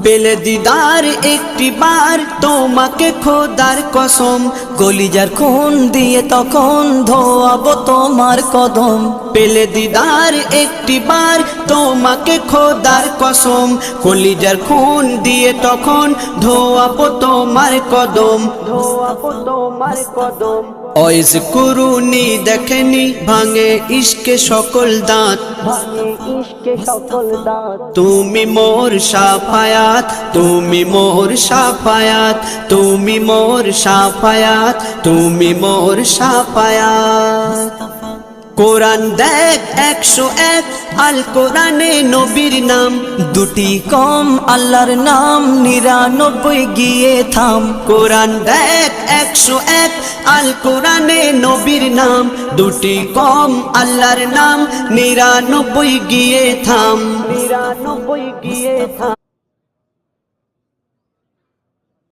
পেলে দিদার একটি বার তোমাকে খোদার কসম, কলিজার খুন দিয়ে তখন ধোয়াবো তোমার কদম। পেলে দিদার একটি বার তোমাকে খোদার কসম, কলিজার খুন দিয়ে তখন ধোয়াবো তোমার কদম, ধোয়াবো তোমার কদম। ওয়াইজ কুরুনি দেখেনি ভাঙে ইশকে সকল দাঁত, ভাঙে ইশকে সকল দাঁত। তুমি মোর শাফায়াত, তুমি মোর শাফায়াত, তুমি মোর শাফায়াত, তুমি মোর শাফায়াত। কোরআন দেখ 101 আল কোরআনে নবীর নাম, দুটি কম আল্লাহর নাম 99 গিয়ে থাম। কোরআন দেখ 101 আল কোরআনে নবীর নাম, দুটি কম আল্লাহর নাম 99 গিয়ে থাম, 99 গিয়ে থাম।